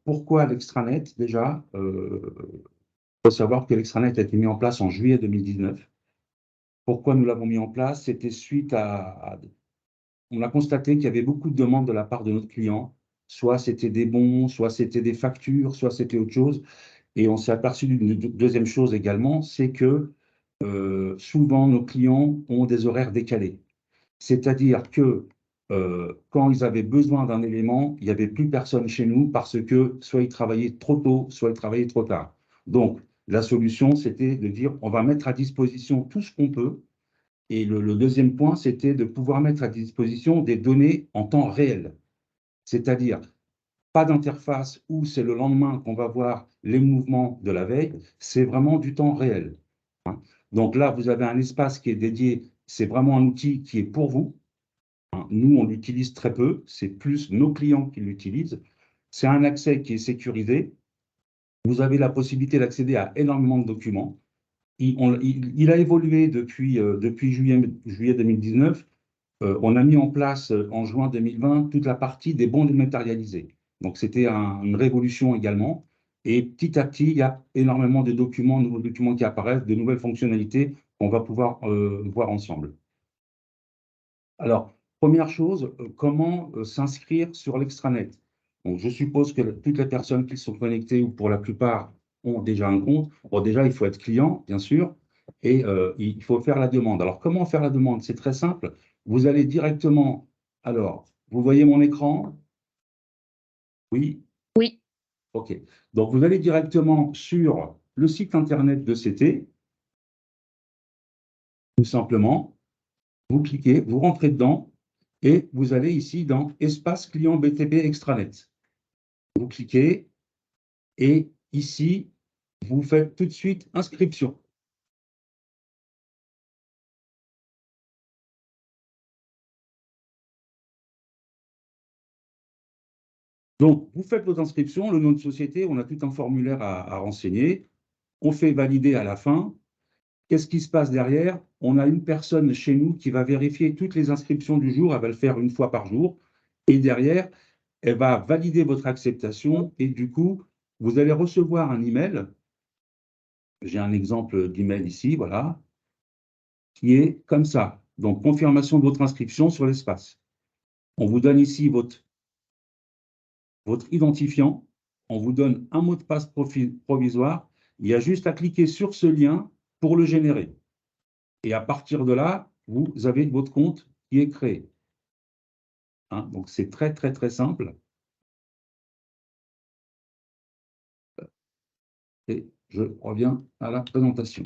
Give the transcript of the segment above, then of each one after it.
pourquoi l'extranet déjà? Il faut savoir que l'extranet a été mis en place en juillet 2019. Pourquoi nous l'avons mis en place? C'était suite on a constaté qu'il y avait beaucoup de demandes de la part de notre client. Soit c'était des bons, soit c'était des factures, soit c'était autre chose. Et on s'est aperçu d'une deuxième chose également, c'est que souvent nos clients ont des horaires décalés. C'est-à-dire que quand ils avaient besoin d'un élément, il n'y avait plus personne chez nous parce que soit ils travaillaient trop tôt, soit ils travaillaient trop tard. Donc, la solution, c'était de dire on va mettre à disposition tout ce qu'on peut. Et le deuxième point, c'était de pouvoir mettre à disposition des données en temps réel. C'est-à-dire, pas d'interface où c'est le lendemain qu'on va voir les mouvements de la veille, c'est vraiment du temps réel. Donc là, vous avez un espace qui est dédié, c'est vraiment un outil qui est pour vous. Nous, on l'utilise très peu, c'est plus nos clients qui l'utilisent. C'est un accès qui est sécurisé. Vous avez la possibilité d'accéder à énormément de documents. Il a évolué depuis juillet 2019. On a mis en place en juin 2020 toute la partie des bons dématérialisés. Donc, c'était une révolution également. Et petit à petit, il y a énormément de documents, nouveaux documents qui apparaissent, de nouvelles fonctionnalités qu'on va pouvoir voir ensemble. Alors, première chose, comment s'inscrire sur l'extranet? Donc, je suppose que toutes les personnes qui sont connectées, ou pour la plupart, ont déjà un compte. Bon, déjà, il faut être client, bien sûr, et il faut faire la demande. Alors, comment faire la demande? C'est très simple. Vous allez directement. Alors, vous voyez mon écran? Oui? Oui. OK. Donc, vous allez directement sur le site internet de CT, tout simplement. Vous cliquez, vous rentrez dedans, et vous allez ici dans Espace client BTP Extranet. Vous cliquez et ici, vous faites tout de suite inscription. Donc, vous faites vos inscriptions, le nom de société, on a tout un formulaire à renseigner. On fait valider à la fin. Qu'est-ce qui se passe derrière? On a une personne chez nous qui va vérifier toutes les inscriptions du jour. Elle va le faire une fois par jour. Et derrière, elle va valider votre acceptation. Et du coup, vous allez recevoir un email. J'ai un exemple d'email ici, voilà, qui est comme ça. Donc, confirmation de votre inscription sur l'espace. On vous donne ici votre identifiant. On vous donne un mot de passe provisoire. Il y a juste à cliquer sur ce lien pour le générer. Et à partir de là, vous avez votre compte qui est créé. Donc, c'est très, très, très simple. Et je reviens à la présentation.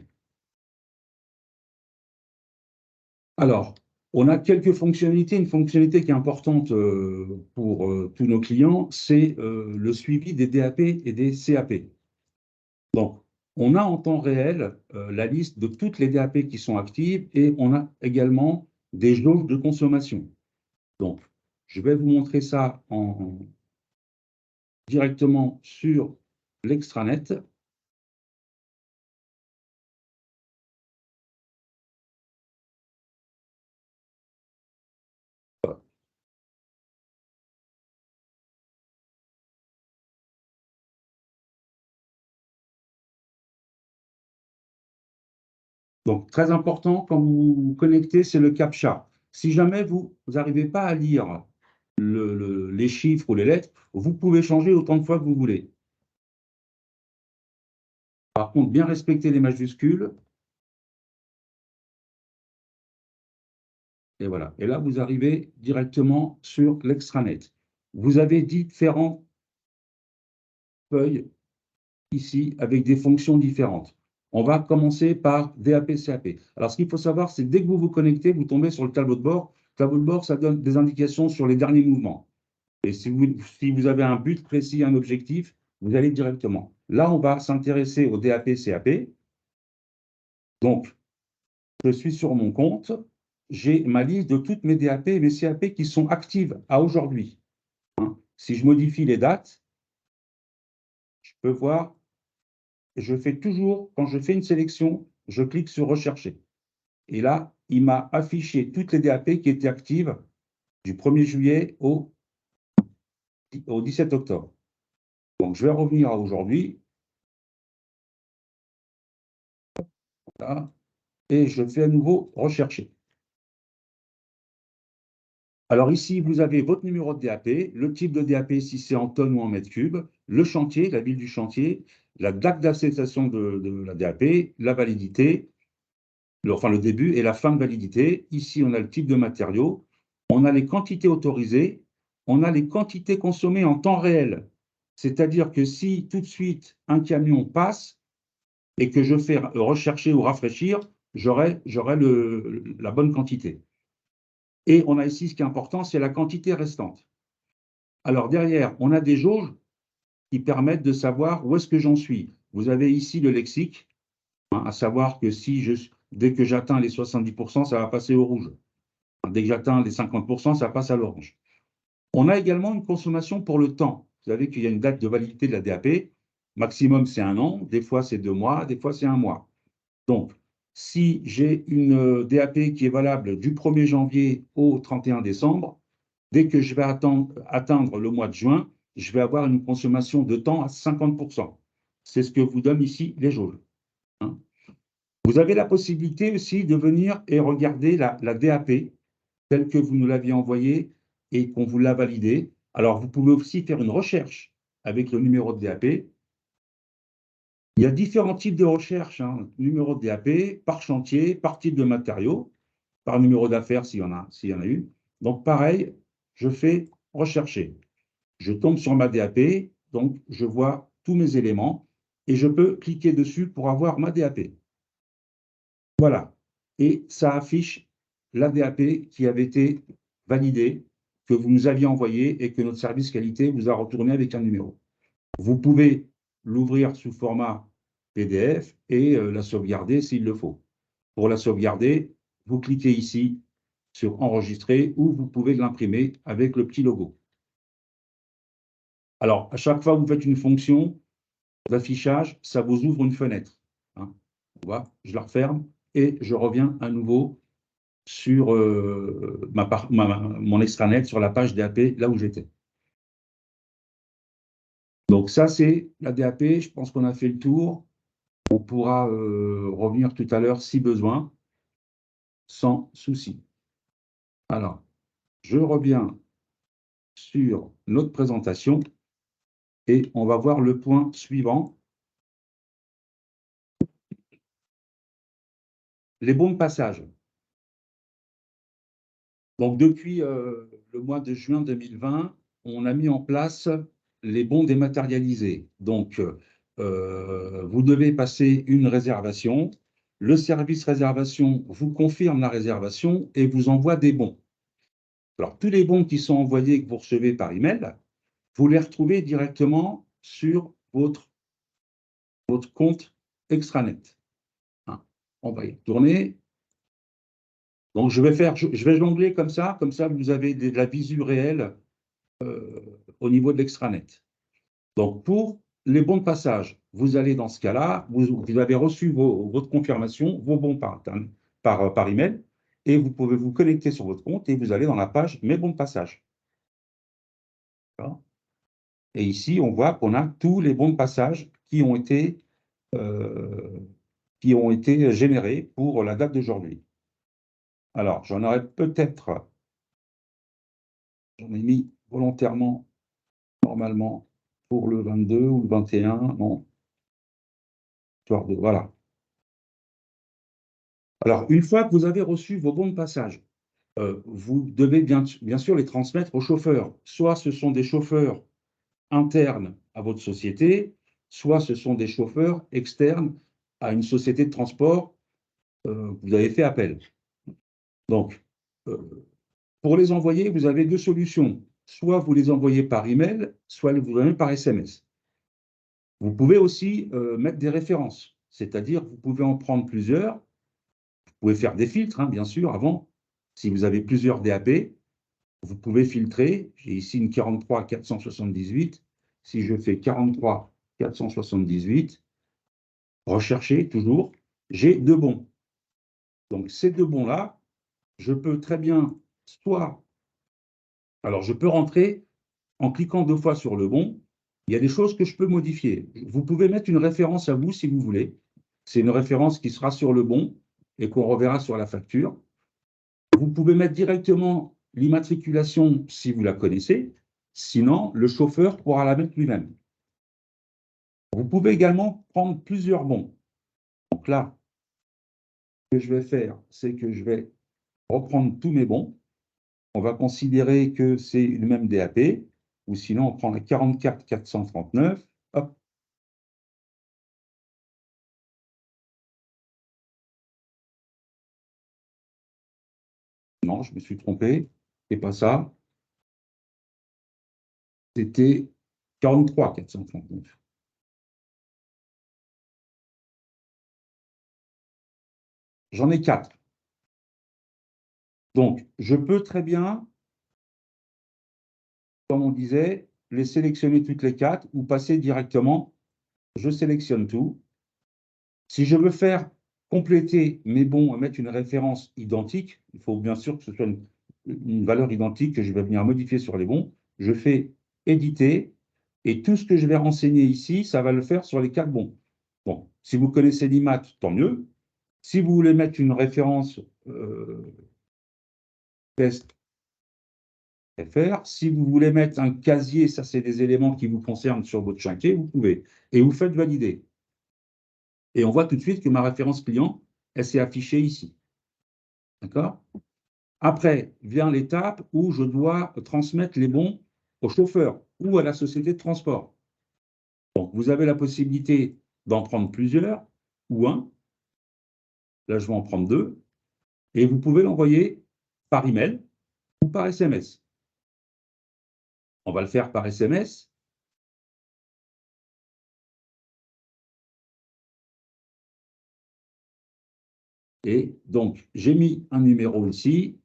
Alors, on a quelques fonctionnalités. Une fonctionnalité qui est importante pour tous nos clients, c'est le suivi des DAP et des CAP. Donc, on a en temps réel la liste de toutes les DAP qui sont actives et on a également des jauges de consommation. Donc, je vais vous montrer ça directement sur l'extranet. Donc, très important, quand vous vous connectez, c'est le CAPTCHA. Si jamais vous n'arrivez pas à lire les chiffres ou les lettres, vous pouvez changer autant de fois que vous voulez. Par contre, bien respecter les majuscules. Et voilà. Et là, vous arrivez directement sur l'extranet. Vous avez différentes feuilles ici avec des fonctions différentes. On va commencer par DAP-CAP. Alors, ce qu'il faut savoir, c'est dès que vous vous connectez, vous tombez sur le tableau de bord. Le tableau de bord, ça donne des indications sur les derniers mouvements. Et si vous avez un but précis, un objectif, vous allez directement. Là, on va s'intéresser au DAP-CAP. Donc, je suis sur mon compte. J'ai ma liste de toutes mes DAP et mes CAP qui sont actives à aujourd'hui. Si je modifie les dates, je peux voir, je fais toujours, quand je fais une sélection, je clique sur Rechercher. Et là, il m'a affiché toutes les DAP qui étaient actives du 1er juillet au 17 octobre. Donc, je vais revenir à aujourd'hui. Voilà. Et je fais à nouveau rechercher. Alors ici, vous avez votre numéro de DAP, le type de DAP si c'est en tonnes ou en mètres cubes, le chantier, la ville du chantier, la date d'acceptation de la DAP, la validité, enfin le début et la fin de validité. Ici, on a le type de matériau, on a les quantités autorisées, on a les quantités consommées en temps réel. C'est-à-dire que si tout de suite un camion passe et que je fais rechercher ou rafraîchir, j'aurai la bonne quantité. Et on a ici, ce qui est important, c'est la quantité restante. Alors derrière, on a des jauges qui permettent de savoir où est-ce que j'en suis. Vous avez ici le lexique, hein, à savoir que dès que j'atteins les 70%, ça va passer au rouge. Dès que j'atteins les 50%, ça passe à l'orange. On a également une consommation pour le temps. Vous savez qu'il y a une date de validité de la DAP. Maximum, c'est 1 an. Des fois, c'est 2 mois. Des fois, c'est 1 mois. Donc, si j'ai une DAP qui est valable du 1er janvier au 31 décembre, dès que je vais atteindre le mois de juin, je vais avoir une consommation de temps à 50%. C'est ce que vous donne ici les jauges. Hein. Vous avez la possibilité aussi de venir et regarder la DAP telle que vous nous l'aviez envoyée et qu'on vous l'a validée. Alors, vous pouvez aussi faire une recherche avec le numéro de DAP. Il y a différents types de recherches, hein. Numéro de DAP, par chantier, par type de matériau, par numéro d'affaires s'il y en a eu. Donc, pareil, je fais rechercher. Je tombe sur ma DAP, donc je vois tous mes éléments et je peux cliquer dessus pour avoir ma DAP. Voilà. Et ça affiche la DAP qui avait été validée, que vous nous aviez envoyée et que notre service qualité vous a retourné avec un numéro. Vous pouvez l'ouvrir sous format PDF et la sauvegarder s'il le faut. Pour la sauvegarder, vous cliquez ici sur Enregistrer ou vous pouvez l'imprimer avec le petit logo. Alors, à chaque fois que vous faites une fonction d'affichage, ça vous ouvre une fenêtre. Hein. Je la referme et je reviens à nouveau sur mon extranet, sur la page DAP, là où j'étais. Donc ça, c'est la DAP. Je pense qu'on a fait le tour. On pourra revenir tout à l'heure si besoin, sans souci. Alors, je reviens sur notre présentation et on va voir le point suivant. Les bons de passage. Donc, depuis le mois de juin 2020, on a mis en place les bons dématérialisés. Donc, vous devez passer une réservation. Le service réservation vous confirme la réservation et vous envoie des bons. Alors, tous les bons qui sont envoyés, que vous recevez par email, vous les retrouvez directement sur votre compte extranet. Hein. On va y tourner. Donc, je vais jongler comme ça vous avez de la visu réelle au niveau de l'extranet. Donc, pour les bons de passage, vous allez dans ce cas-là, vous avez reçu votre confirmation, vos bons par email, et vous pouvez vous connecter sur votre compte et vous allez dans la page Mes bons de passage. Et ici, on voit qu'on a tous les bons de passage euh, qui ont été générés pour la date d'aujourd'hui. Alors, j'en ai mis volontairement, normalement, pour le 22 ou le 21, non. Voilà. Alors, une fois que vous avez reçu vos bons de passage, vous devez bien sûr les transmettre aux chauffeurs. Soit ce sont des chauffeurs internes à votre société, soit ce sont des chauffeurs externes à une société de transport que vous avez fait appel. Donc, pour les envoyer, vous avez deux solutions. Soit vous les envoyez par email, soit vous les envoyez par SMS. Vous pouvez aussi mettre des références, c'est-à-dire vous pouvez en prendre plusieurs. Vous pouvez faire des filtres, hein, bien sûr, avant. Si vous avez plusieurs DAP, vous pouvez filtrer. J'ai ici une 43 478. Si je fais 43 478, rechercher toujours, j'ai deux bons. Donc ces deux bons-là, je peux très bien alors je peux rentrer en cliquant deux fois sur le bon, il y a des choses que je peux modifier. Vous pouvez mettre une référence à vous si vous voulez. C'est une référence qui sera sur le bon et qu'on reverra sur la facture. Vous pouvez mettre directement l'immatriculation si vous la connaissez. Sinon, le chauffeur pourra la mettre lui-même. Vous pouvez également prendre plusieurs bons. Donc là, ce que je vais faire, c'est que je vais reprendre tous mes bons. On va considérer que c'est une même DAP, ou sinon on prend la 44 439. Hop. Non, je me suis trompé. C'est pas ça. C'était 43 439. J'en ai 4. Donc, je peux très bien, comme on disait, les sélectionner toutes les 4 ou passer directement. Je sélectionne tout. Si je veux faire compléter mes bons et mettre une référence identique, il faut bien sûr que ce soit une valeur identique que je vais venir modifier sur les bons. Je fais éditer et tout ce que je vais renseigner ici, ça va le faire sur les 4 bons. Bon, si vous connaissez l'IMAT, tant mieux. Si vous voulez mettre une référence test FR, si vous voulez mettre un casier, ça c'est des éléments qui vous concernent sur votre chantier, vous pouvez. Et vous faites valider. Et on voit tout de suite que ma référence client, elle s'est affichée ici. D'accord? Après vient l'étape où je dois transmettre les bons au chauffeur ou à la société de transport. Donc, vous avez la possibilité d'en prendre plusieurs ou un. Là, je vais en prendre 2. Et vous pouvez l'envoyer par email ou par SMS. On va le faire par SMS. Et donc, j'ai mis un numéro ici,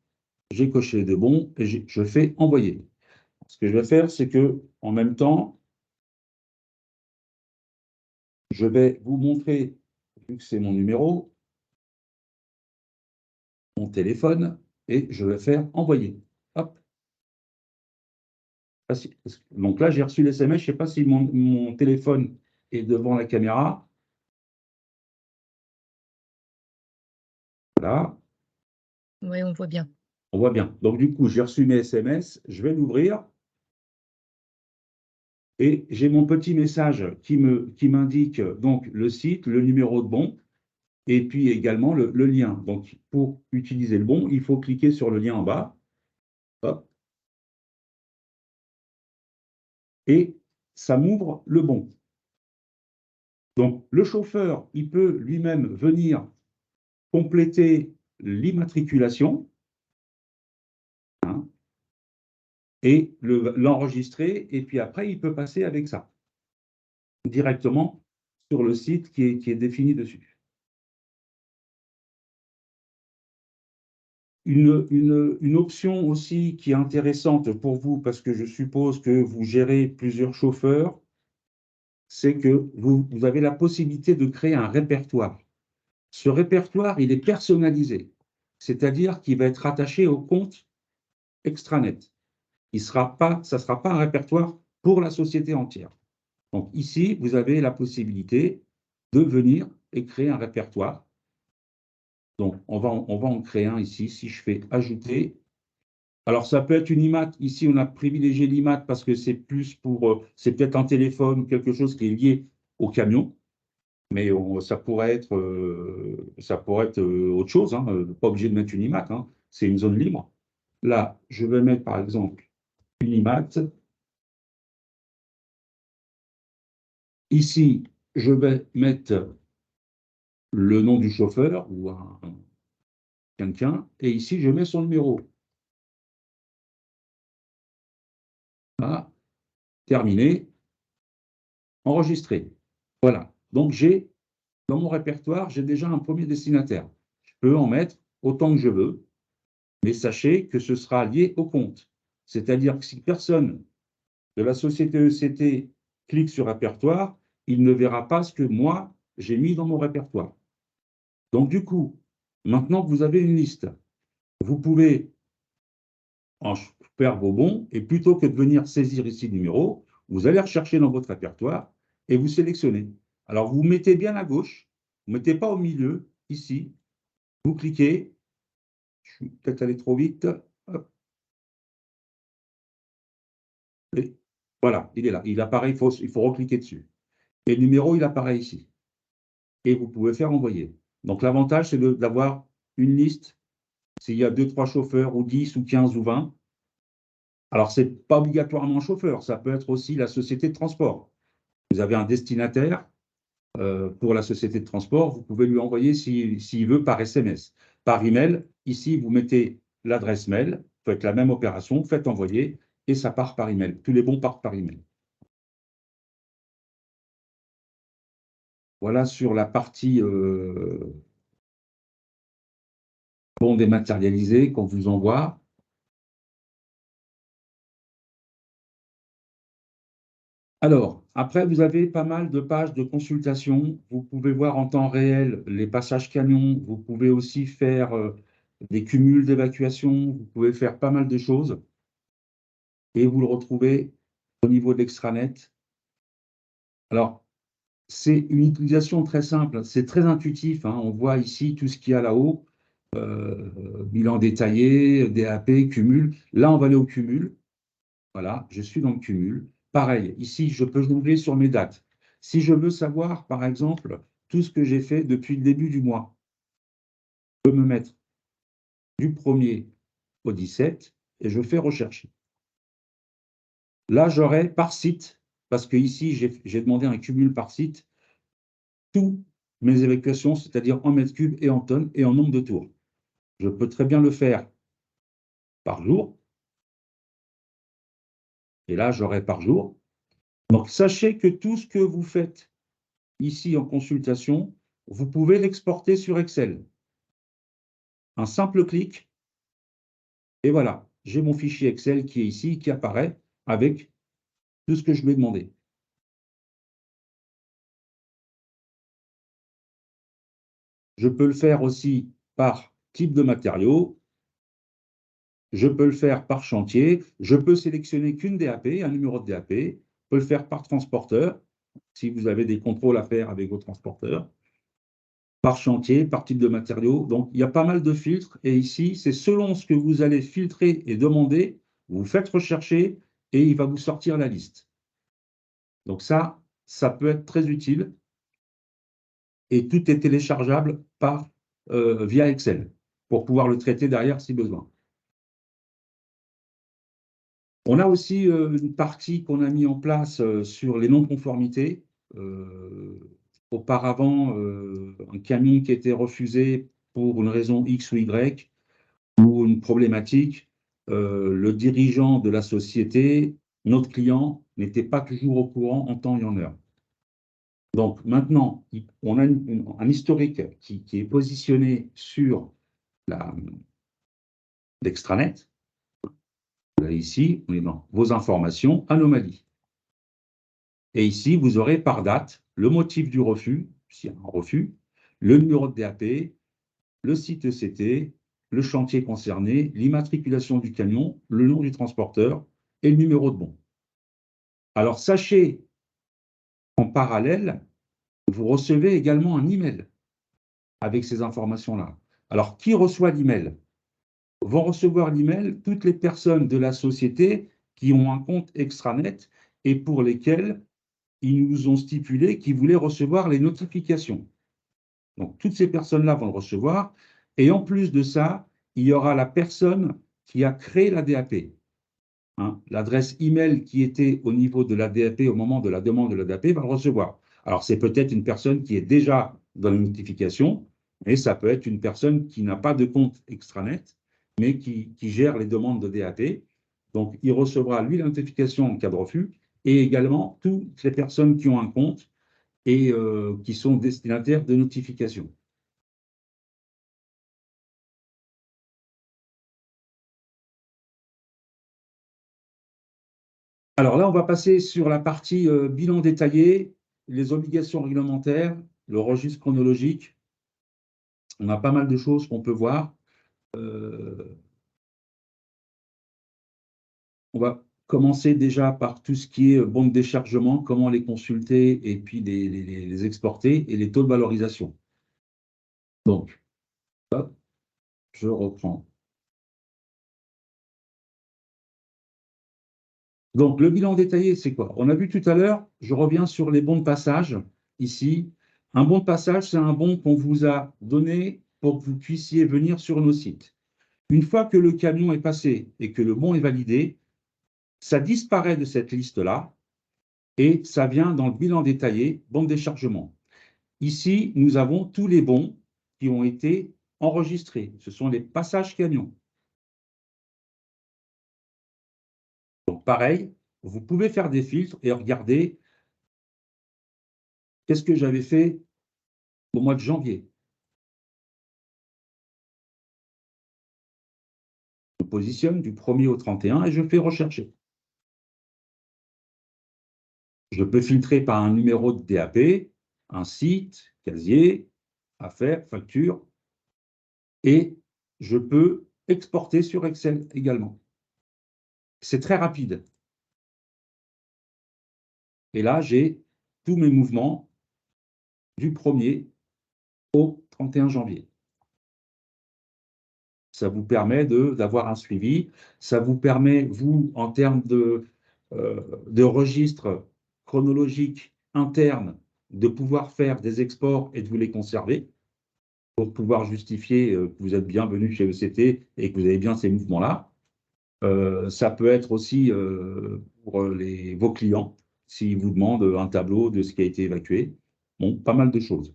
j'ai coché les 2 bons et je fais envoyer. Ce que je vais faire, c'est que en même temps, je vais vous montrer, vu que c'est mon numéro, mon téléphone, et je vais faire envoyer. Hop. Donc là, j'ai reçu l'SMS. Je ne sais pas si mon téléphone est devant la caméra. Voilà. Oui, on voit bien. On voit bien. Donc, du coup, j'ai reçu mes SMS. Je vais l'ouvrir. Et j'ai mon petit message qui m'indique donc le site, le numéro de bon, et puis également le lien. Donc, pour utiliser le bon, il faut cliquer sur le lien en bas. Hop. Et ça m'ouvre le bon. Donc, le chauffeur, il peut lui-même venir compléter l'immatriculation, hein, et l'enregistrer, et puis après, il peut passer avec ça directement sur le site qui est défini dessus. Une option aussi qui est intéressante pour vous, parce que je suppose que vous gérez plusieurs chauffeurs, c'est que vous avez la possibilité de créer un répertoire. Ce répertoire, il est personnalisé, c'est-à-dire qu'il va être attaché au compte extranet. Ça ne sera pas un répertoire pour la société entière. Donc ici, vous avez la possibilité de venir et créer un répertoire. Donc on va en créer un ici. Si je fais ajouter, alors ça peut être une IMAT. Ici, on a privilégié l'IMAT parce que c'est plus pour, c'est peut-être un téléphone ou quelque chose qui est lié au camion. Mais ça pourrait être autre chose, hein, pas obligé de mettre une IMAT, hein, c'est une zone libre. Là, je vais mettre par exemple une IMAT. Ici, je vais mettre le nom du chauffeur ou quelqu'un, et ici, je mets son numéro. Voilà, terminé, enregistré. Voilà, donc dans mon répertoire, j'ai déjà un premier destinataire. Je peux en mettre autant que je veux, mais sachez que ce sera lié au compte. C'est-à-dire que si personne de la société ECT clique sur répertoire, il ne verra pas ce que moi, j'ai mis dans mon répertoire. Donc du coup, maintenant que vous avez une liste, vous pouvez en faire vos bons, et plutôt que de venir saisir ici le numéro, Vous allez rechercher dans votre répertoire et vous sélectionnez. Alors, vous mettez bien à gauche, vous ne mettez pas au milieu, ici. Vous cliquez. Je suis peut-être allé trop vite. Hop. Et voilà, il est là. Il apparaît, il faut recliquer dessus. Et le numéro, il apparaît ici. Et vous pouvez faire envoyer. Donc, l'avantage, c'est d'avoir une liste. S'il y a 2, 3 chauffeurs, ou 10, ou 15, ou 20. Alors, ce n'est pas obligatoirement un chauffeur. Ça peut être aussi la société de transport. Vous avez un destinataire pour la société de transport. Vous pouvez lui envoyer, s'il veut, par SMS. Par email, ici, vous mettez l'adresse mail. Vous faites la même opération, faites envoyer, et ça part par email. Tous les bons partent par email. Voilà sur la partie bon dématérialisé qu'on vous envoie. Alors, après, vous avez pas mal de pages de consultation. Vous pouvez voir en temps réel les passages camions. Vous pouvez aussi faire des cumuls d'évacuation. Vous pouvez faire pas mal de choses. Et vous le retrouvez au niveau de l'extranet. Alors, c'est une utilisation très simple. C'est très intuitif, hein. On voit ici tout ce qu'il y a là-haut. Bilan détaillé, DAP, cumul. Là, on va aller au cumul. Voilà, je suis dans le cumul. Pareil, ici, je peux jongler sur mes dates. Si je veux savoir, par exemple, tout ce que j'ai fait depuis le début du mois, je peux me mettre du 1er au 17 et je fais rechercher. Là, j'aurai par site, parce que ici, j'ai demandé un cumul par site, toutes mes évacuations, c'est-à-dire en mètres cubes et en tonnes et en nombre de tours. Je peux très bien le faire par jour. Et là, j'aurai par jour. Donc, sachez que tout ce que vous faites ici en consultation, vous pouvez l'exporter sur Excel. Un simple clic, et voilà, j'ai mon fichier Excel qui est ici, qui apparaît avec tout ce que je lui ai demandé. Je peux le faire aussi par type de matériau. Je peux le faire par chantier. Je peux sélectionner qu'une DAP, un numéro de DAP. Je peux le faire par transporteur, si vous avez des contrôles à faire avec vos transporteurs. Par chantier, par type de matériau. Donc, il y a pas mal de filtres. Et ici, c'est selon ce que vous allez filtrer et demander, vous faites rechercher et il va vous sortir la liste. Donc ça peut être très utile. Et tout est téléchargeable via Excel pour pouvoir le traiter derrière si besoin. On a aussi une partie qu'on a mis en place sur les non-conformités. Auparavant, un camion qui était refusé pour une raison X ou Y ou une problématique, le dirigeant de la société, notre client, n'était pas toujours au courant en temps et en heure. Donc maintenant, on a un historique qui est positionné sur l'extranet. Là, ici, on est dans vos informations, anomalies. Et ici, vous aurez par date le motif du refus, s'il y a un refus, le numéro de DAP, le site ECT, le chantier concerné, l'immatriculation du camion, le nom du transporteur et le numéro de bon. Alors, sachez qu'en parallèle, vous recevez également un email avec ces informations-là. Alors, qui reçoit l'email? Vont recevoir l'email toutes les personnes de la société qui ont un compte extranet et pour lesquels ils nous ont stipulé qu'ils voulaient recevoir les notifications. Donc, toutes ces personnes-là vont le recevoir. Et en plus de ça, il y aura la personne qui a créé la DAP. Hein, l'adresse email qui était au niveau de la DAP au moment de la demande de la DAP va le recevoir. Alors, c'est peut-être une personne qui est déjà dans les notifications, mais ça peut être une personne qui n'a pas de compte extranet, mais qui gère les demandes de DAP. Donc, il recevra, lui, la notification en cas de refus, et également toutes les personnes qui ont un compte et qui sont destinataires de notifications. Alors là, on va passer sur la partie bilan détaillé, les obligations réglementaires, le registre chronologique. On a pas mal de choses qu'on peut voir. On va commencer déjà par tout ce qui est bons de déchargement, comment les consulter et puis les exporter, et les taux de valorisation. Donc, hop, je reprends. Donc, le bilan détaillé, c'est quoi? On a vu tout à l'heure, je reviens sur les bons de passage, ici. Un bon de passage, c'est un bon qu'on vous a donné pour que vous puissiez venir sur nos sites. Une fois que le camion est passé et que le bon est validé, ça disparaît de cette liste-là et ça vient dans le bilan détaillé, bon de déchargement. Ici, nous avons tous les bons qui ont été enregistrés. Ce sont les passages camions. Donc, pareil, vous pouvez faire des filtres et regarder qu'est-ce que j'avais fait au mois de janvier. Je positionne du 1er au 31 et je fais rechercher. Je peux filtrer par un numéro de DAP, un site, casier, affaires, facture, et je peux exporter sur Excel également. C'est très rapide. Et là, j'ai tous mes mouvements du 1er au 31 janvier. Ça vous permet d'avoir un suivi. Ça vous permet, vous, en termes de registre chronologique interne, de pouvoir faire des exports et de vous les conserver pour pouvoir justifier que vous êtes bien venu chez ECT et que vous avez bien ces mouvements-là. Ça peut être aussi pour vos clients, s'ils vous demandent un tableau de ce qui a été évacué. Bon, pas mal de choses.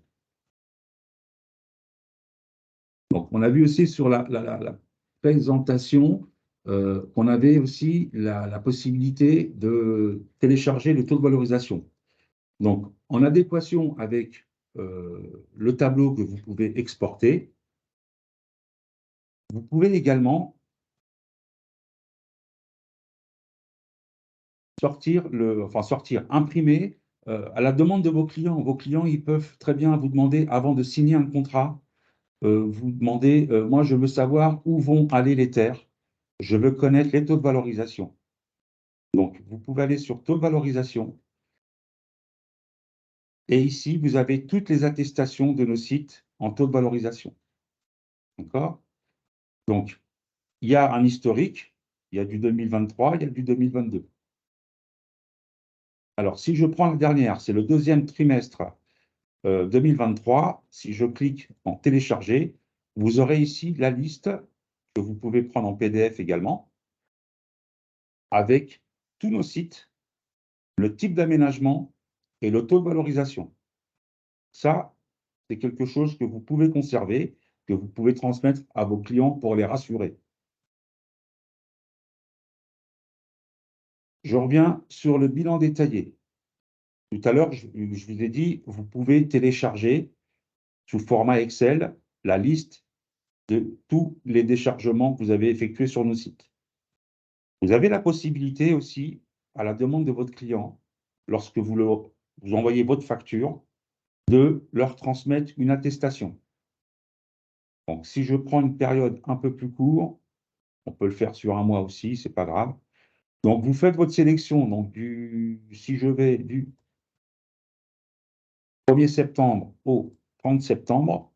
Donc, on a vu aussi sur la présentation qu'on avait aussi la possibilité de télécharger le taux de valorisation. Donc, en adéquation avec le tableau que vous pouvez exporter, vous pouvez également imprimer à la demande de vos clients. Vos clients, ils peuvent très bien vous demander, avant de signer un contrat, vous demandez, moi, je veux savoir où vont aller les terres. Je veux connaître les taux de valorisation. Donc, vous pouvez aller sur taux de valorisation. Et ici, vous avez toutes les attestations de nos sites en taux de valorisation. D'accord? Donc, il y a un historique, il y a du 2023, il y a du 2022. Alors, si je prends la dernière, c'est le deuxième trimestre 2023, si je clique en télécharger, vous aurez ici la liste que vous pouvez prendre en PDF également, avec tous nos sites, le type d'aménagement et le taux de valorisation. Ça, c'est quelque chose que vous pouvez conserver, que vous pouvez transmettre à vos clients pour les rassurer. Je reviens sur le bilan détaillé. Tout à l'heure, je vous ai dit, vous pouvez télécharger sous format Excel la liste de tous les déchargements que vous avez effectués sur nos sites. Vous avez la possibilité aussi, à la demande de votre client, lorsque vous envoyez votre facture, de leur transmettre une attestation. Donc, si je prends une période un peu plus courte, on peut le faire sur un mois aussi, c'est pas grave. Donc, vous faites votre sélection. Donc, si je vais du 1er septembre au 30 septembre,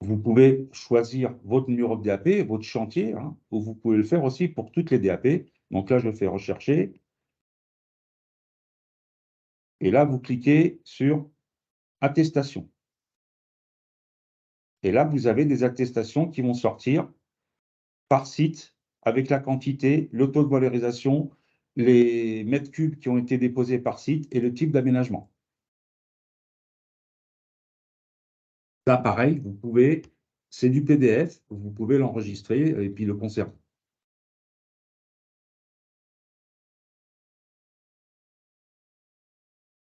vous pouvez choisir votre numéro de DAP, votre chantier, hein, ou vous pouvez le faire aussi pour toutes les DAP. Donc là, je fais rechercher. Et là, vous cliquez sur attestation. Et là, vous avez des attestations qui vont sortir par site avec la quantité, le taux de valorisation, les mètres cubes qui ont été déposés par site et le type d'aménagement. Là, pareil, c'est du PDF, vous pouvez l'enregistrer et puis le conserver.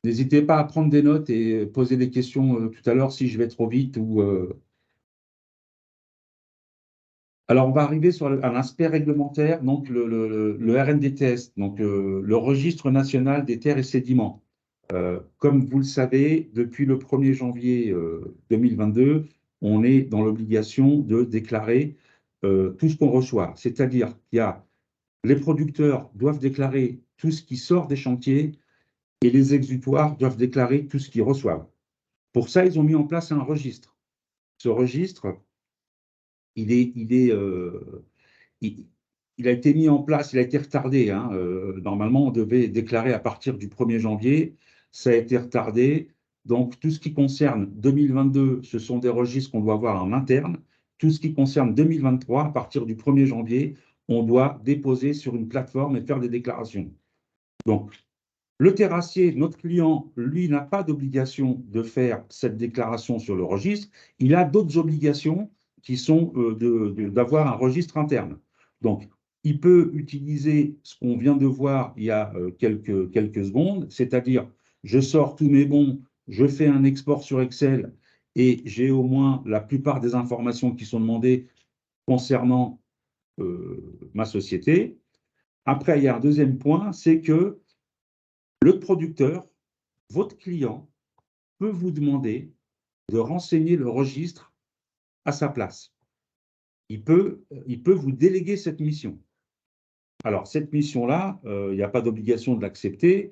N'hésitez pas à prendre des notes et poser des questions tout à l'heure si je vais trop vite ou. Alors, on va arriver sur un aspect réglementaire, donc le RNDTS, donc le Registre national des terres et sédiments. Comme vous le savez, depuis le 1er janvier 2022, on est dans l'obligation de déclarer tout ce qu'on reçoit. C'est-à-dire qu'il y a les producteurs doivent déclarer tout ce qui sort des chantiers et les exutoires doivent déclarer tout ce qu'ils reçoivent. Pour ça, ils ont mis en place un registre. Ce registre, il a été mis en place, il a été retardé. Hein. Normalement, on devait déclarer à partir du 1er janvier. Ça a été retardé. Donc, tout ce qui concerne 2022, ce sont des registres qu'on doit avoir en interne. Tout ce qui concerne 2023, à partir du 1er janvier, on doit déposer sur une plateforme et faire des déclarations. Donc, le terrassier, notre client, lui, n'a pas d'obligation de faire cette déclaration sur le registre. Il a d'autres obligations qui sont d'avoir un registre interne. Donc, il peut utiliser ce qu'on vient de voir il y a quelques secondes, c'est-à-dire, je sors tous mes bons, je fais un export sur Excel et j'ai au moins la plupart des informations qui sont demandées concernant ma société. Après, il y a un deuxième point, c'est que le producteur, votre client, peut vous demander de renseigner le registre à sa place. Il peut vous déléguer cette mission. Alors, cette mission-là, il n'y a pas d'obligation de l'accepter,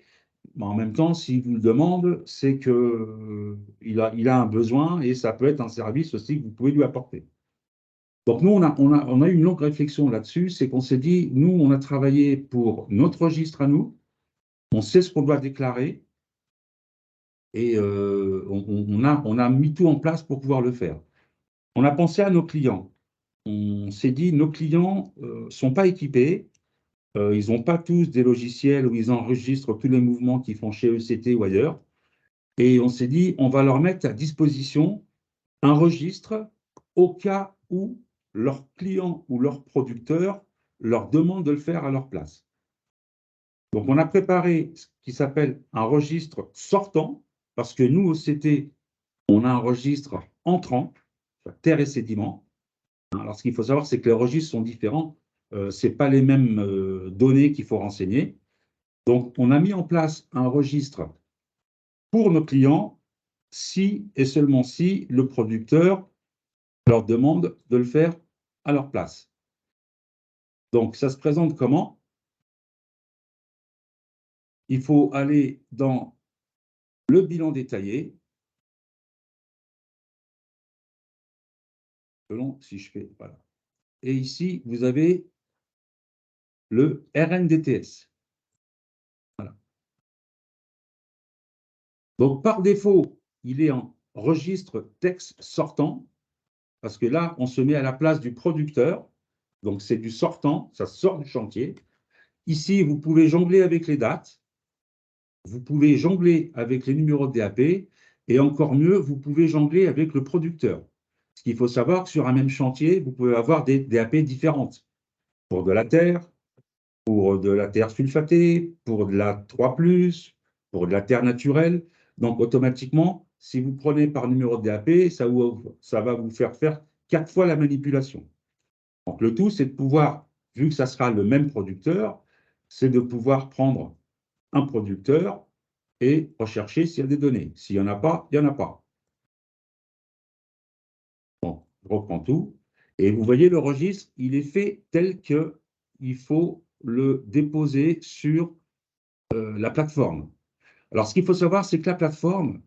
mais en même temps, s'il vous le demande, c'est qu'il a un besoin et ça peut être un service aussi que vous pouvez lui apporter. Donc, nous, on a eu une longue réflexion là-dessus, c'est qu'on s'est dit, nous, on a travaillé pour notre registre à nous, on sait ce qu'on doit déclarer, et on a mis tout en place pour pouvoir le faire. On a pensé à nos clients. On s'est dit, nos clients ne sont pas équipés, ils n'ont pas tous des logiciels où ils enregistrent tous les mouvements qu'ils font chez ECT ou ailleurs. Et on s'est dit, on va leur mettre à disposition un registre au cas où leur client ou leur producteur leur demande de le faire à leur place. Donc, on a préparé ce qui s'appelle un registre sortant, parce que nous, au CT, on a un registre entrant, terre et sédiments. Alors, ce qu'il faut savoir, c'est que les registres sont différents. Ce n'est pas les mêmes données qu'il faut renseigner. Donc, on a mis en place un registre pour nos clients si et seulement si le producteur leur demande de le faire à leur place. Donc, ça se présente comment? Il faut aller dans le bilan détaillé. Selon si je fais, voilà. Et ici, vous avez le RNDTS. Voilà. Donc, par défaut, il est en registre texte sortant, parce que là, on se met à la place du producteur. Donc, c'est du sortant, ça sort du chantier. Ici, vous pouvez jongler avec les dates. Vous pouvez jongler avec les numéros de DAP. Et encore mieux, vous pouvez jongler avec le producteur. Ce qu'il faut savoir, que sur un même chantier, vous pouvez avoir des DAP différentes. Pour de la terre, pour de la terre sulfatée, pour de la 3+, pour de la terre naturelle. Donc, automatiquement, si vous prenez par numéro de DAP, ça va vous faire 4 fois la manipulation. Donc, le tout, c'est de pouvoir, vu que ça sera le même producteur, c'est de pouvoir prendre un producteur et rechercher s'il y a des données. S'il n'y en a pas, il n'y en a pas. Bon, je reprends tout. Et vous voyez, le registre, il est fait tel qu'il faut le déposer sur la plateforme. Alors, ce qu'il faut savoir, c'est que la plateforme,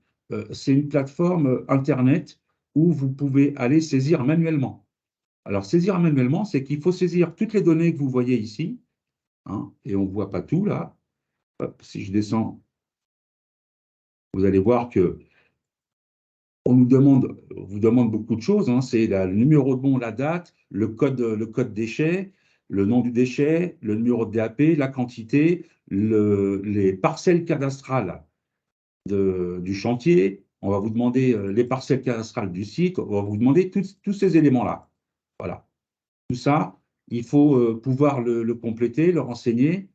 c'est une plateforme Internet où vous pouvez aller saisir manuellement. Alors, saisir manuellement, c'est qu'il faut saisir toutes les données que vous voyez ici, hein, et on ne voit pas tout là. Hop, si je descends, vous allez voir que on vous demande beaucoup de choses. Hein, c'est le numéro de bon, la date, le code déchet, le nom du déchet, le numéro de DAP, la quantité, les parcelles cadastrales du chantier. On va vous demander les parcelles cadastrales du site. On va vous demander tous ces éléments-là. Voilà. Tout ça, il faut pouvoir le compléter, le renseigner.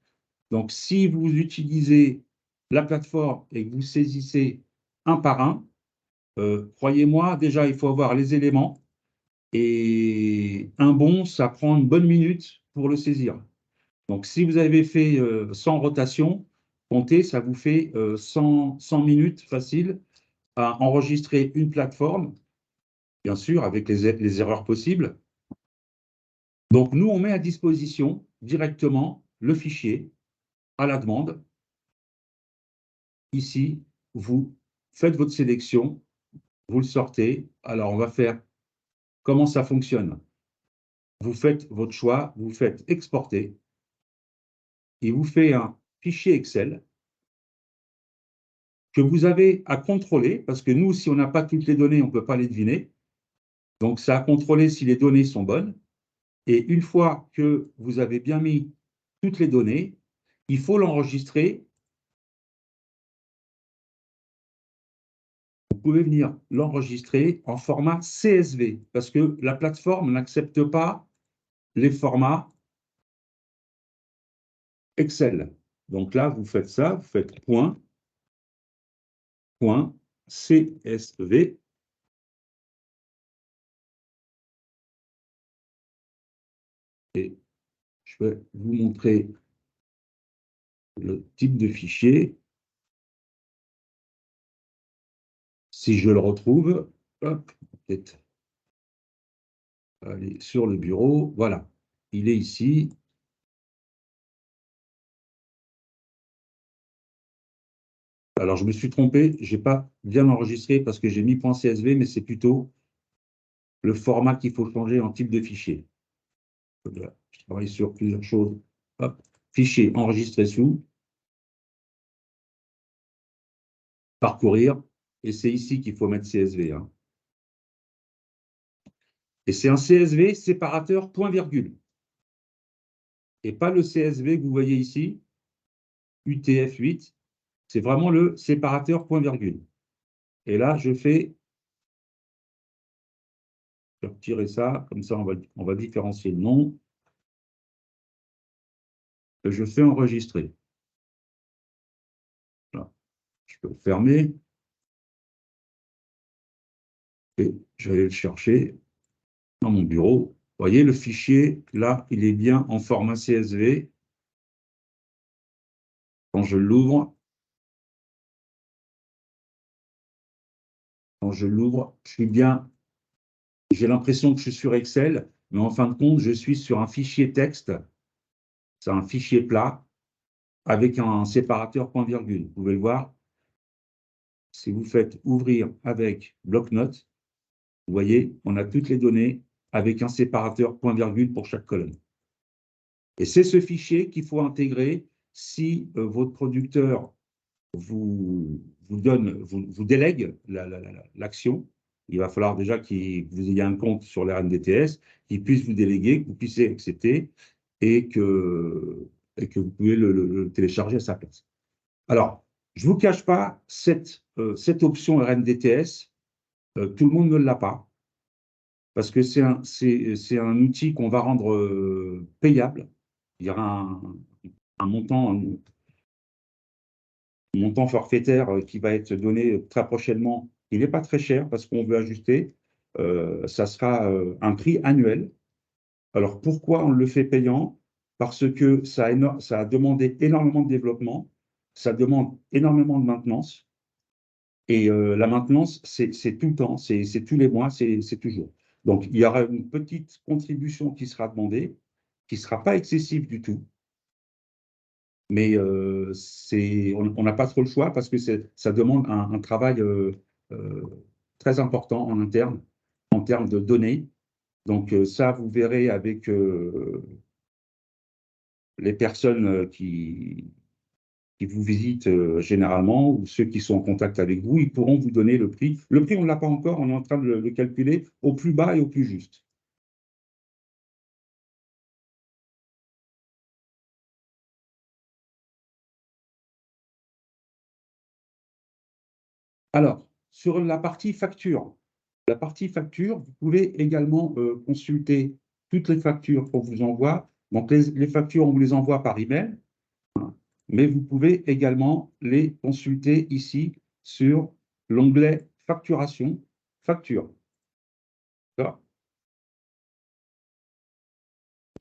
Donc, si vous utilisez la plateforme et que vous saisissez un par un, croyez-moi, déjà, il faut avoir les éléments. Et un bon, ça prend une bonne minute pour le saisir. Donc, si vous avez fait 100 rotations, comptez, ça vous fait 100 minutes facile à enregistrer une plateforme, bien sûr, avec les erreurs possibles. Donc, nous, on met à disposition directement le fichier à la demande. Ici, vous faites votre sélection, vous le sortez. Alors, on va faire comment ça fonctionne. Vous faites votre choix, vous faites exporter. Il vous fait un fichier Excel que vous avez à contrôler, parce que nous, si on n'a pas toutes les données, on ne peut pas les deviner. Donc, ça à contrôler si les données sont bonnes. Et une fois que vous avez bien mis toutes les données, il faut l'enregistrer. Vous pouvez venir l'enregistrer en format CSV, parce que la plateforme n'accepte pas les formats Excel. Donc là, vous faites ça, vous faites point CSV. Et je vais vous montrer le type de fichier. Si je le retrouve, hop, peut-être aller sur le bureau. Voilà, il est ici. Alors, je me suis trompé, je n'ai pas bien enregistré parce que j'ai mis .csv, mais c'est plutôt le format qu'il faut changer en type de fichier. Je travaille sur plusieurs choses. Hop, fichier enregistré sous, parcourir, et c'est ici qu'il faut mettre CSV. Hein. Et c'est un CSV séparateur point virgule. Et pas le CSV que vous voyez ici, UTF-8, c'est vraiment le séparateur point virgule. Et là, je vais retirer ça, comme ça on va différencier le nom. Et je fais enregistrer. Voilà. Je peux le fermer. Et je vais aller le chercher dans mon bureau. Vous voyez, le fichier, là, il est bien en format CSV. Quand je l'ouvre, je suis bien, j'ai l'impression que je suis sur Excel, mais en fin de compte, je suis sur un fichier texte. C'est un fichier plat avec un séparateur point virgule. Vous pouvez le voir. Si vous faites ouvrir avec bloc-notes, vous voyez, on a toutes les données avec un séparateur point virgule pour chaque colonne. Et c'est ce fichier qu'il faut intégrer si votre producteur vous délègue l'action. Il va falloir déjà que vous ayez un compte sur la RNDTS, qu'il puisse vous déléguer, que vous puissiez accepter et que vous pouvez le télécharger à sa place. Alors, je ne vous cache pas, cette option RNDTS, tout le monde ne l'a pas, parce que c'est un outil qu'on va rendre payable. Il y aura un montant forfaitaire qui va être donné très prochainement. Il n'est pas très cher parce qu'on veut ajuster. Ça sera un prix annuel. Alors, pourquoi on le fait payant? Parce que ça a demandé énormément de développement, ça demande énormément de maintenance. Et la maintenance, c'est tout le temps, c'est tous les mois, c'est toujours. Donc, il y aura une petite contribution qui sera demandée, qui ne sera pas excessive du tout. Mais on n'a pas trop le choix parce que ça demande un travail très important en interne, en termes de données. Donc ça, vous verrez avec les personnes qui vous visitent généralement ou ceux qui sont en contact avec vous, ils pourront vous donner le prix. Le prix, on ne l'a pas encore, on est en train de le calculer au plus bas et au plus juste. Alors, sur la partie facture, vous pouvez également consulter toutes les factures qu'on vous envoie. Donc, les factures, on vous les envoie par email, hein, mais vous pouvez également les consulter ici sur l'onglet facturation, facture.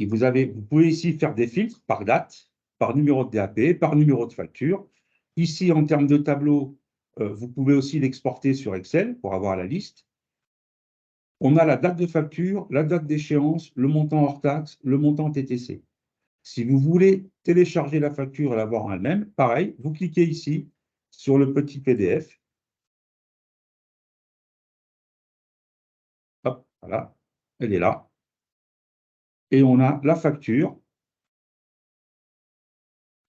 Et vous pouvez ici faire des filtres par date, par numéro de DAP, par numéro de facture. Ici, en termes de tableau, vous pouvez aussi l'exporter sur Excel pour avoir la liste. On a la date de facture, la date d'échéance, le montant hors taxe, le montant TTC. Si vous voulez télécharger la facture et l'avoir en elle-même, pareil, vous cliquez ici sur le petit PDF. Hop, voilà, elle est là. Et on a la facture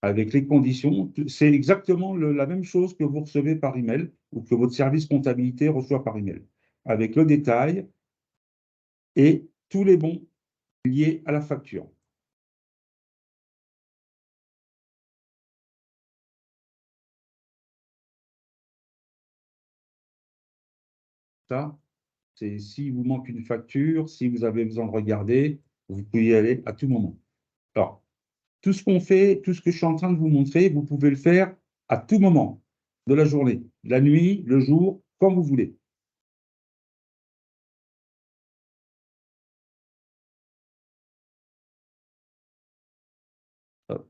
avec les conditions. C'est exactement la même chose que vous recevez par email ou que votre service comptabilité reçoit par email, avec le détail et tous les bons liés à la facture. Ça, c'est s'il vous manque une facture, si vous avez besoin de regarder, vous pouvez y aller à tout moment. Alors, tout ce qu'on fait, tout ce que je suis en train de vous montrer, vous pouvez le faire à tout moment de la journée, la nuit, le jour, quand vous voulez.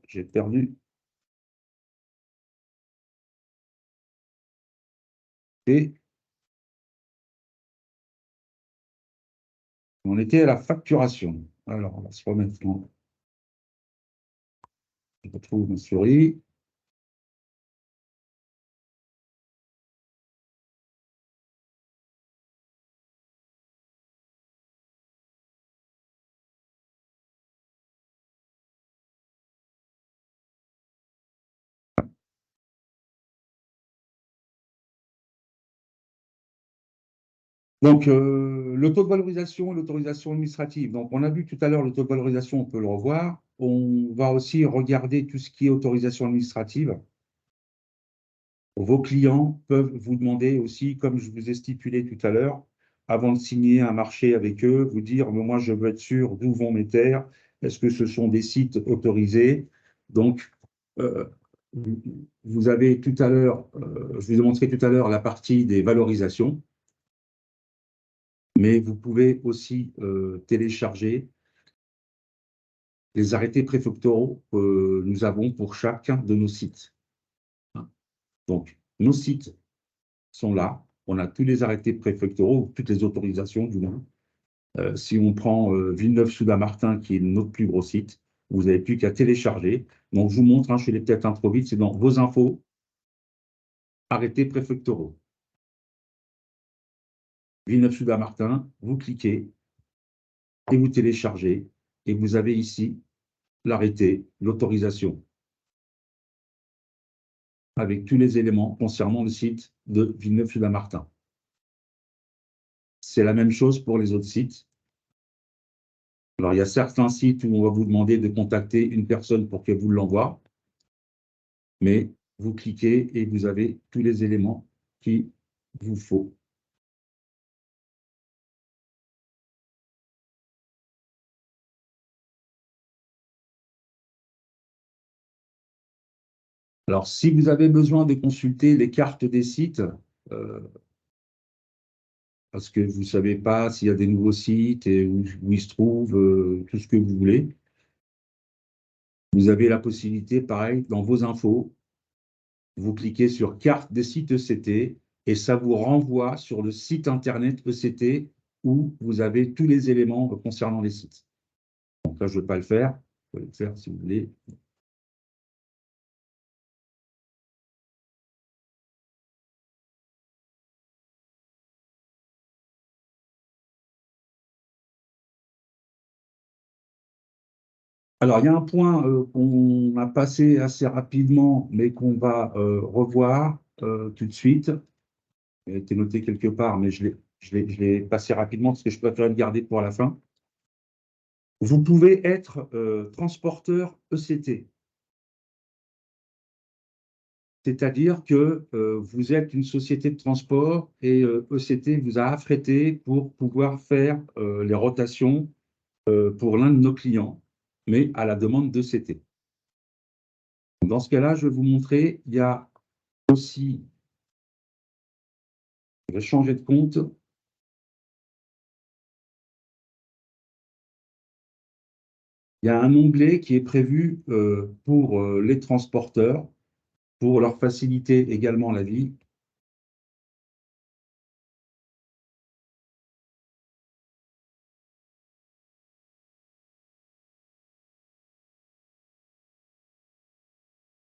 J'ai perdu. Et on était à la facturation. Alors, on va se remettre dans. Je retrouve ma souris. Donc, le taux de valorisation et l'autorisation administrative. Donc, on a vu tout à l'heure le taux de valorisation, on peut le revoir. On va aussi regarder tout ce qui est autorisation administrative. Vos clients peuvent vous demander aussi, comme je vous ai stipulé tout à l'heure, avant de signer un marché avec eux, vous dire, moi, je veux être sûr d'où vont mes terres, est-ce que ce sont des sites autorisés? Donc, euh, vous avez tout à l'heure, je vous ai montré tout à l'heure la partie des valorisations, mais vous pouvez aussi télécharger les arrêtés préfectoraux que nous avons pour chacun de nos sites. Donc, nos sites sont là. On a tous les arrêtés préfectoraux, toutes les autorisations du moins. Si on prend Villeneuve-sous-Damartin, qui est notre plus gros site, vous n'avez plus qu'à télécharger. Donc, je vous montre, je vais peut-être un trop vite, c'est dans vos infos, arrêtés préfectoraux. Villeneuve-sous-Damartin, vous cliquez et vous téléchargez. Et vous avez ici l'arrêté, l'autorisation, avec tous les éléments concernant le site de Villeneuve-sous-Damartin. C'est la même chose pour les autres sites. Alors, il y a certains sites où on va vous demander de contacter une personne pour qu'elle vous l'envoie, mais vous cliquez et vous avez tous les éléments qu'il vous faut. Alors, si vous avez besoin de consulter les cartes des sites, euh, parce que vous ne savez pas s'il y a des nouveaux sites et où ils se trouvent, tout ce que vous voulez, vous avez la possibilité, pareil, dans vos infos, vous cliquez sur carte des sites ECT et ça vous renvoie sur le site internet ECT où vous avez tous les éléments concernant les sites. Donc là, je ne vais pas le faire. Vous pouvez le faire si vous voulez. Alors, il y a un point qu'on a passé assez rapidement, mais qu'on va revoir tout de suite. Il a été noté quelque part, mais je l'ai passé rapidement parce que je préfère le garder pour la fin. Vous pouvez être transporteur ECT. C'est-à-dire que vous êtes une société de transport et ECT vous a affrété pour pouvoir faire les rotations pour l'un de nos clients, mais à la demande d'ECT. Dans ce cas-là, je vais vous montrer, il y a aussi, je vais changer de compte, il y a un onglet qui est prévu pour les transporteurs, pour leur faciliter également la vie.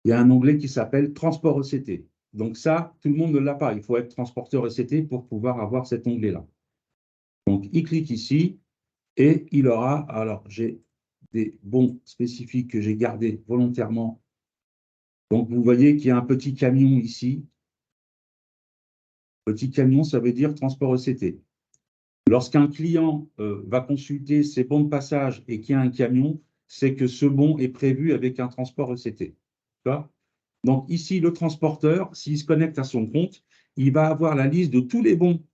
il y a un onglet qui s'appelle Transport ECT. Donc ça, tout le monde ne l'a pas. Il faut être transporteur ECT pour pouvoir avoir cet onglet-là. Donc, il clique ici et il aura, alors j'ai des bons spécifiques que j'ai gardés volontairement. Donc, vous voyez qu'il y a un petit camion ici. Petit camion, ça veut dire transport ECT. Lorsqu'un client va consulter ses bons de passage et qu'il y a un camion, c'est que ce bon est prévu avec un transport ECT. Donc ici, le transporteur, s'il se connecte à son compte, il va avoir la liste de tous les bons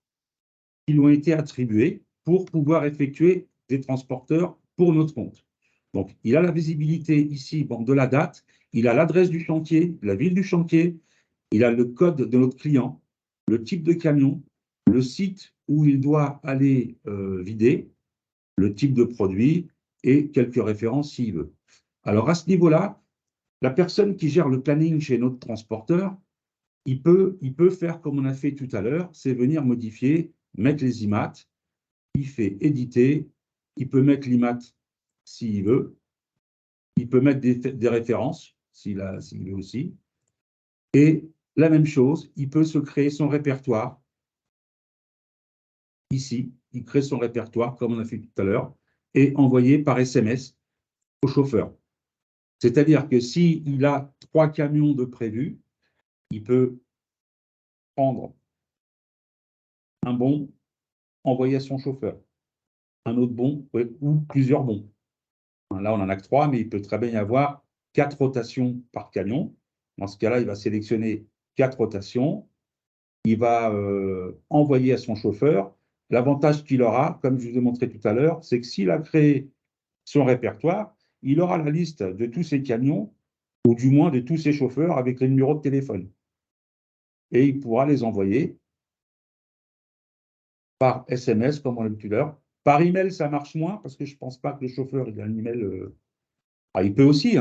qui lui ont été attribués pour pouvoir effectuer des transporteurs pour notre compte. Donc, il a la visibilité ici de la date, il a l'adresse du chantier, la ville du chantier, il a le code de notre client, le type de camion, le site où il doit aller vider, le type de produit et quelques références s'il veut. Alors, à ce niveau-là, la personne qui gère le planning chez notre transporteur, il peut faire comme on a fait tout à l'heure, c'est venir modifier, mettre les IMAT, il fait éditer, il peut mettre l'IMAT s'il veut, il peut mettre des références s'il veut aussi, et la même chose, il peut se créer son répertoire. Ici, il crée son répertoire, comme on a fait tout à l'heure, et envoyer par SMS au chauffeur. C'est-à-dire que s'il a 3 camions de prévus, il peut prendre un bon, envoyer à son chauffeur, un autre bon, ou plusieurs bons. Là, on n'en a que 3, mais il peut très bien y avoir 4 rotations par camion. Dans ce cas-là, il va sélectionner 4 rotations. Il va envoyer à son chauffeur. L'avantage qu'il aura, comme je vous ai montré tout à l'heure, c'est que s'il a créé son répertoire, il aura la liste de tous ses camions, ou du moins de tous ses chauffeurs avec les numéros de téléphone. Et il pourra les envoyer par SMS, comme on l'a vu tout à l'heure. Par email, ça marche moins, parce que je ne pense pas que le chauffeur ait un email. Il peut aussi,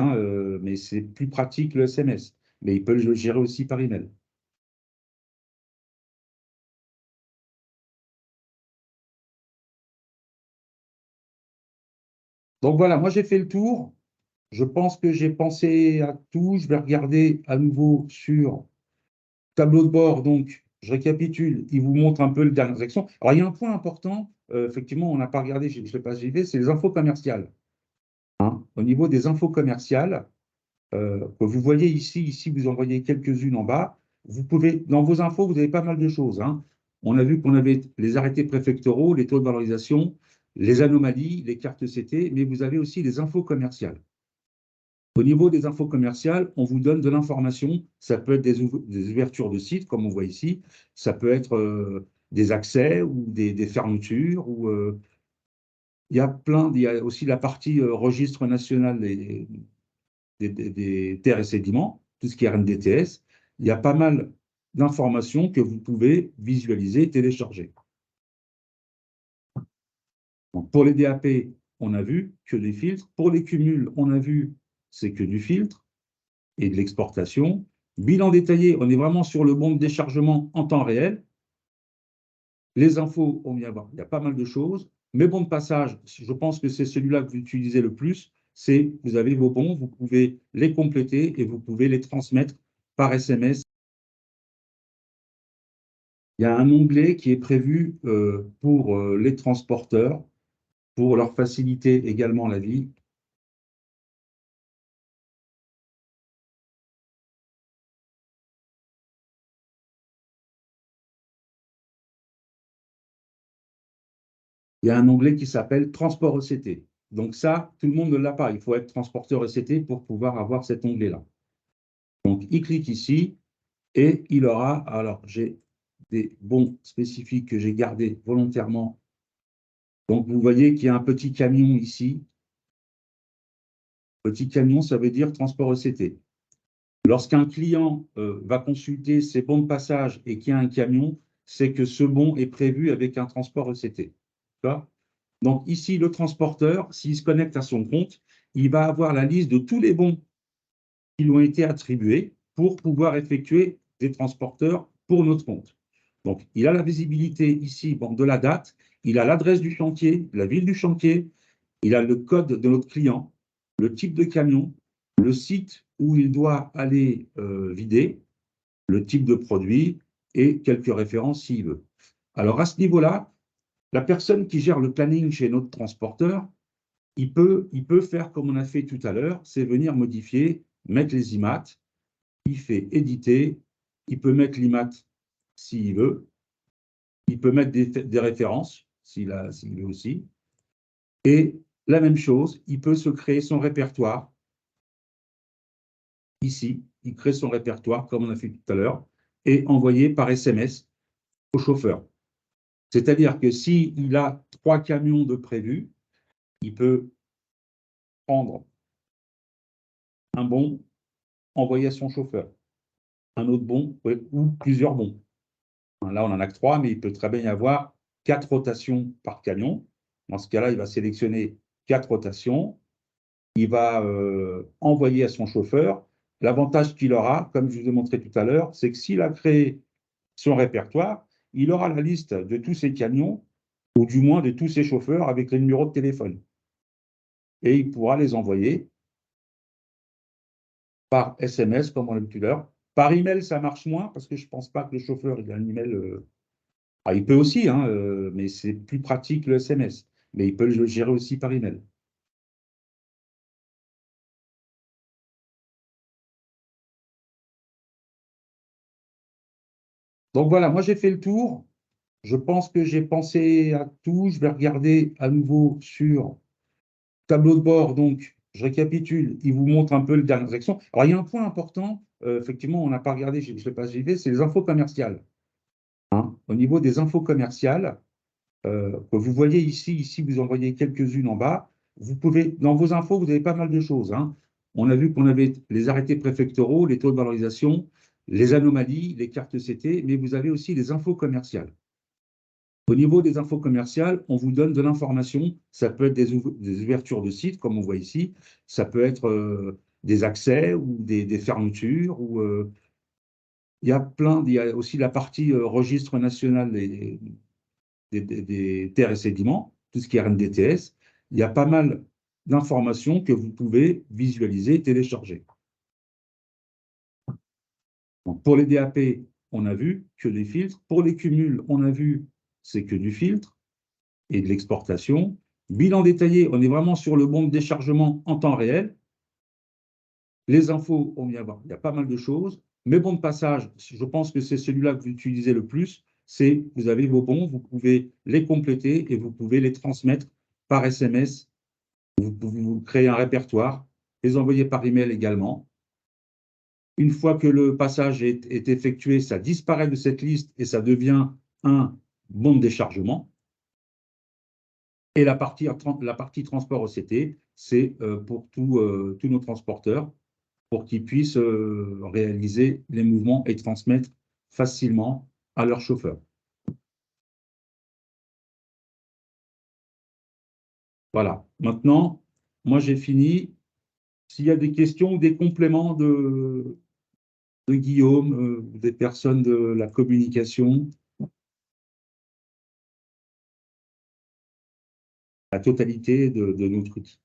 mais c'est plus pratique le SMS. Mais il peut le gérer aussi par email. Donc voilà, moi j'ai fait le tour. Je pense que j'ai pensé à tout. Je vais regarder à nouveau sur tableau de bord. Donc, je récapitule. Il vous montre un peu les dernières actions. Alors, il y a un point important. Effectivement, on n'a pas regardé, je ne l'ai pas suivi, c'est les infos commerciales. Au niveau des infos commerciales, que vous voyez ici, vous en voyez quelques-unes en bas. Vous pouvez, dans vos infos, vous avez pas mal de choses. On a vu qu'on avait les arrêtés préfectoraux, les taux de valorisation, les anomalies, les cartes CT, mais vous avez aussi les infos commerciales. Au niveau des infos commerciales, on vous donne de l'information. Ça peut être des ouvertures de sites, comme on voit ici. Ça peut être des accès ou des fermetures. Il y a aussi la partie registre national des terres et sédiments, tout ce qui est RNDTS. Il y a pas mal d'informations que vous pouvez visualiser et télécharger. Donc, pour les DAP, on a vu que des filtres. Pour les cumuls, on a vu c'est que du filtre et de l'exportation. Bilan détaillé, on est vraiment sur le bon de déchargement en temps réel. Les infos, on vient voir, il y a pas mal de choses. Mais bons de passage, je pense que c'est celui-là que vous utilisez le plus. C'est vous avez vos bons, vous pouvez les compléter et vous pouvez les transmettre par SMS. Il y a un onglet qui est prévu pour les transporteurs, pour leur faciliter également la vie. Il y a un onglet qui s'appelle Transport ECT. Donc ça, tout le monde ne l'a pas. Il faut être transporteur ECT pour pouvoir avoir cet onglet-là. Donc, il clique ici et il aura, alors j'ai des bons spécifiques que j'ai gardés volontairement. Donc, vous voyez qu'il y a un petit camion ici. Petit camion, ça veut dire transport ECT. Lorsqu'un client va consulter ses bons de passage et qu'il y a un camion, c'est que ce bon est prévu avec un transport ECT. Donc ici, le transporteur, s'il se connecte à son compte, il va avoir la liste de tous les bons qui lui ont été attribués pour pouvoir effectuer des transporteurs pour notre compte. Donc, il a la visibilité ici de la date, il a l'adresse du chantier, la ville du chantier, il a le code de notre client, le type de camion, le site où il doit aller vider, le type de produit et quelques références s'il veut. Alors à ce niveau-là, la personne qui gère le planning chez notre transporteur, il peut faire comme on a fait tout à l'heure, c'est venir modifier, mettre les IMAT, il fait éditer, il peut mettre l'IMAT s'il veut, il peut mettre des références s'il veut aussi, et la même chose, il peut se créer son répertoire. Ici, il crée son répertoire comme on a fait tout à l'heure et envoyer par SMS au chauffeur. C'est-à-dire que s'il a 3 camions de prévus, il peut prendre un bon, envoyer à son chauffeur, un autre bon ou plusieurs bons. Là, on n'en a que 3, mais il peut très bien y avoir 4 rotations par camion. Dans ce cas-là, il va sélectionner 4 rotations. Il va envoyer à son chauffeur. L'avantage qu'il aura, comme je vous ai montré tout à l'heure, c'est que s'il a créé son répertoire, il aura la liste de tous ses camions, ou du moins de tous ses chauffeurs avec les numéros de téléphone. Et il pourra les envoyer par SMS, comme on l'a dit tout à l'heure. Par email, ça marche moins, parce que je ne pense pas que le chauffeur il a un email. Ah, il peut aussi, hein, mais c'est plus pratique le SMS. Mais il peut le gérer aussi par email. Donc voilà, moi j'ai fait le tour. Je pense que j'ai pensé à tout. Je vais regarder à nouveau sur tableau de bord. Donc, je récapitule. Il vous montre un peu les dernières actions. Alors, il y a un point important. Effectivement, on n'a pas regardé, je ne sais pas si j'y vais, c'est les infos commerciales. Hein. Au niveau des infos commerciales, que vous voyez ici, vous en voyez quelques-unes en bas. Vous pouvez, dans vos infos, vous avez pas mal de choses. Hein. On a vu qu'on avait les arrêtés préfectoraux, les taux de valorisation, les anomalies, les cartes CT, mais vous avez aussi les infos commerciales. Au niveau des infos commerciales, on vous donne de l'information. Ça peut être des ouvertures de sites, comme on voit ici. Ça peut être des accès ou des fermetures. Il y a il y a aussi la partie registre national des terres et sédiments, tout ce qui est RNDTS. Il y a pas mal d'informations que vous pouvez visualiser et télécharger. Donc, pour les DAP, on a vu que des filtres. Pour les cumuls, on a vu c'est que du filtre et de l'exportation. Bilan détaillé, on est vraiment sur le bon de déchargement en temps réel. Les infos, on vient voir, il y a pas mal de choses. Mais bon de passage, je pense que c'est celui-là que vous utilisez le plus, c'est vous avez vos bons, vous pouvez les compléter et vous pouvez les transmettre par SMS. Vous pouvez vous créer un répertoire, les envoyer par email également. Une fois que le passage est effectué, ça disparaît de cette liste et ça devient un bon de déchargement. Et la partie transport OCT, c'est pour tous nos transporteurs, pour qu'ils puissent réaliser les mouvements et transmettre facilement à leurs chauffeurs. Voilà. Maintenant, moi j'ai fini. S'il y a des questions ou des compléments de Guillaume, des personnes de la communication, la totalité de notre outil.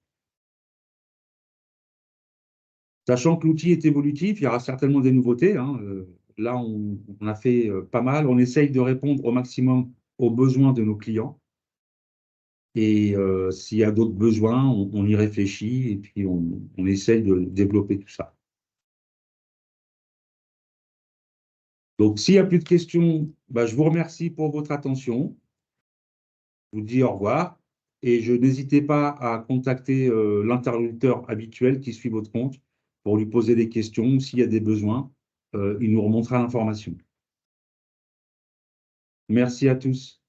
Sachant que l'outil est évolutif, il y aura certainement des nouveautés. Hein. Là, on a fait pas mal. On essaye de répondre au maximum aux besoins de nos clients. Et s'il y a d'autres besoins, on y réfléchit et puis on essaye de développer tout ça. Donc, s'il n'y a plus de questions, bah, je vous remercie pour votre attention. Je vous dis au revoir. Et je n'hésitez pas à contacter l'interlocuteur habituel qui suit votre compte pour lui poser des questions. S'il y a des besoins, il nous remontera l'information. Merci à tous.